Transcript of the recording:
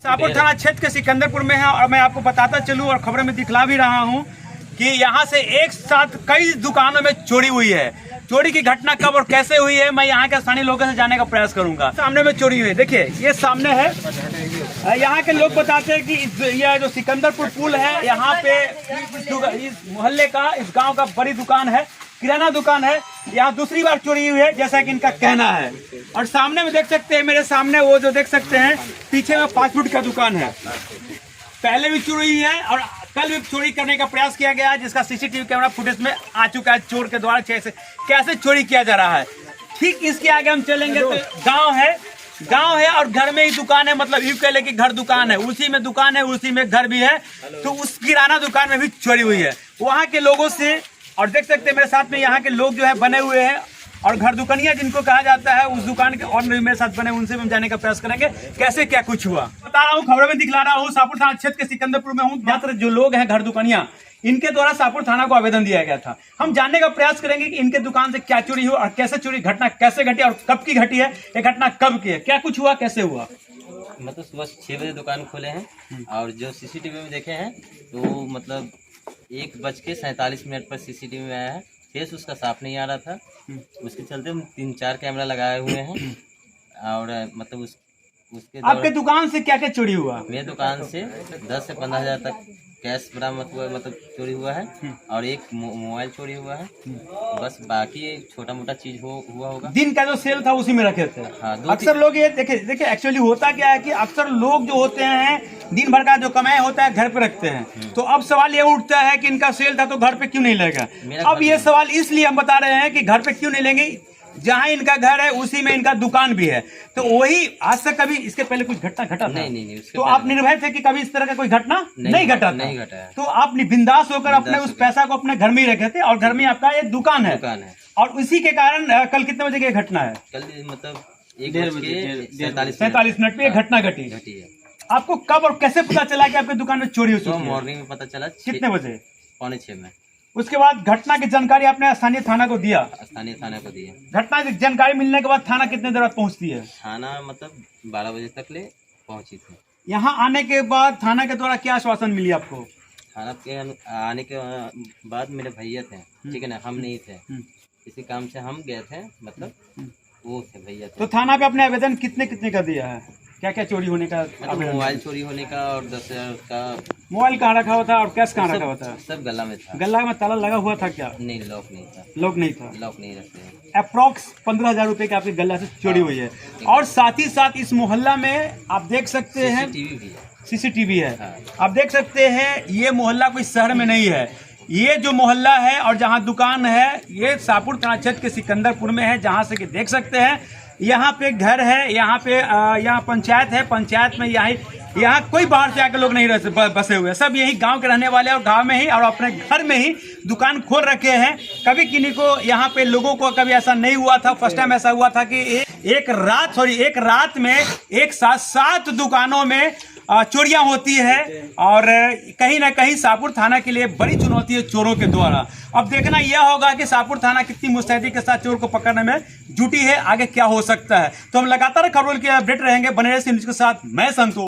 शाहपुर थाना क्षेत्र के सिकंदरपुर में है और मैं आपको बताता चलूं और खबरों में दिखला भी रहा हूं कि यहां से एक साथ कई दुकानों में चोरी हुई है। चोरी की घटना कब और कैसे हुई है मैं यहां के स्थानीय लोगों से जानने का प्रयास करूंगा। सामने में चोरी हुई है, देखिए ये सामने है। यहाँ के लोग बताते हैं कि यह जो सिकंदरपुर पुल है यहाँ पे इस मोहल्ले का, इस गाँव का बड़ी दुकान है, किराना दुकान है। यहाँ दूसरी बार चोरी हुई है जैसा कि इनका कहना है। और सामने में देख सकते हैं, मेरे सामने वो जो देख सकते हैं पीछे में फास्ट फूड का दुकान है। पहले भी चोरी हुई है और कल भी चोरी करने का प्रयास किया गया है, जिसका सीसीटीवी कैमरा फुटेज में आ चुका है। चोर के द्वारा कैसे चोरी किया जा रहा है। ठीक इसके आगे हम चलेंगे तो गांव है और घर में ही दुकान है, मतलब यूं कह ले कि घर दुकान है, उसी में दुकान है, उसी में घर भी है। तो उस किराना दुकान में भी चोरी हुई है। वहाँ के लोगों से, और देख सकते हैं मेरे साथ में यहाँ के लोग जो है बने हुए हैं और घर दुकानिया जिनको कहा जाता है, उस दुकान के और मेरे साथ बने, उनसे हम जाने का प्रयास करेंगे कैसे क्या कुछ हुआ। बता रहा हूँ, खबरों में दिखला रहा हूँ, शाहपुर थाना क्षेत्र के सिकंदरपुर में हूँ। मात्र जो लोग हैं घर दुकानिया, इनके द्वारा शाहपुर थाना को आवेदन दिया गया था। हम जानने का प्रयास करेंगे कि इनके दुकान से क्या चोरी हुआ और कैसे चोरी, घटना कैसे घटी और कब की घटी है, ये घटना कब की है, क्या कुछ हुआ, कैसे हुआ। मतलब सुबह 6 बजे दुकान खोले हैं और जो सीसीटीवी में देखे हैं तो मतलब 1:47 पर सीसीटीवी में आया है। फेस उसका साफ नहीं आ रहा था, उसके चलते हम 3-4 कैमरा लगाए हुए हैं। और मतलब उसके आपके दुकान से क्या क्या चोरी हुआ। मेरे दुकान से 10 से 15 हज़ार तक कैश बरामद हुआ, मतलब चोरी हुआ है। और एक मोबाइल चोरी हुआ है। बस बाकी छोटा मोटा चीज हुआ होगा। दिन का जो सेल था उसी में रखे थे। हाँ, अक्सर लोग ये देखिए एक्चुअली होता क्या है कि अक्सर लोग जो होते हैं दिन भर का जो कमाई होता है घर पे रखते हैं। तो अब सवाल ये उठता है कि इनका सेल था तो घर पे क्यों नहीं लेगा। अब ये सवाल इसलिए हम बता रहे हैं कि घर पे क्यों नहीं लेंगे, जहाँ इनका घर है उसी में इनका दुकान भी है। तो वही आज तक कभी इसके पहले कुछ घटना घटा नहीं। तो आप निर्भय थे कि कभी इस तरह का कोई घटना नहीं घटा था। तो आप बिंदास होकर अपने उस पैसा को अपने घर में ही रखे थे और घर में आपका एक दुकान है। और उसी के कारण कल कितने बजे की घटना है। कल मतलब 1:47 पे ये घटना घटी है। आपको कब और कैसे पता चला कि आपकी दुकान में चोरी हो चुकी है। मॉर्निंग में पता चला। कितने बजे। 5:45 में। उसके बाद घटना की जानकारी आपने स्थानीय थाना को दिया। स्थानीय थाना को दिया। घटना की जानकारी मिलने के बाद थाना कितने देर बाद पहुंचती है। थाना मतलब 12 बजे तक ले पहुंची थी। यहाँ आने के बाद थाना के द्वारा क्या आश्वासन मिली आपको। थाना के आने के बाद मेरे भैया थे, ठीक है ना, हम नहीं थे, किसी काम से हम गए थे, मतलब वो थे भैया थे। तो थाना पे अपने आवेदन कितने का दिया है, क्या क्या चोरी होने का। मोबाइल चोरी होने का और 10,000 का। मोबाइल कहाँ रखा हुआ था और कैश कहाँ रखा हुआ था। सब गला में था। गला में ताला लगा हुआ था क्या। नहीं, लॉक नहीं था। लॉक नहीं रखते। अप्रॉक्स 15,000 रुपए की आपके गला से चोरी हुई है। और साथ ही साथ इस मोहल्ला में आप देख सकते हैं सीसीटीवी है। आप देख सकते हैं ये मोहल्ला कोई शहर में नहीं है। ये जो मोहल्ला है और जहाँ दुकान है ये शाहपुर थाना क्षेत्र के सिकंदरपुर में है। जहाँ से कि देख सकते हैं यहाँ पे घर है, यहाँ पे यहाँ पंचायत है। पंचायत में यहाँ कोई बाहर से आकर लोग नहीं बसे हुए, सब यही गांव के रहने वाले और गांव में ही और अपने घर में ही दुकान खोल रखे हैं। कभी किन्हीं को यहाँ पे लोगों को कभी ऐसा नहीं हुआ था। फर्स्ट टाइम ऐसा हुआ था कि एक रात में एक साथ 7 दुकानों में चोरियां होती है। और कहीं ना कहीं शाहपुर थाना के लिए बड़ी चुनौती है चोरों के द्वारा। अब देखना यह होगा कि शाहपुर थाना कितनी मुस्तैदी के साथ चोर को पकड़ने में जुटी है, आगे क्या हो सकता है। तो हम लगातार खबरों के अपडेट रहेंगे। बने रहे न्यूज़ के साथ, मैं संतोष।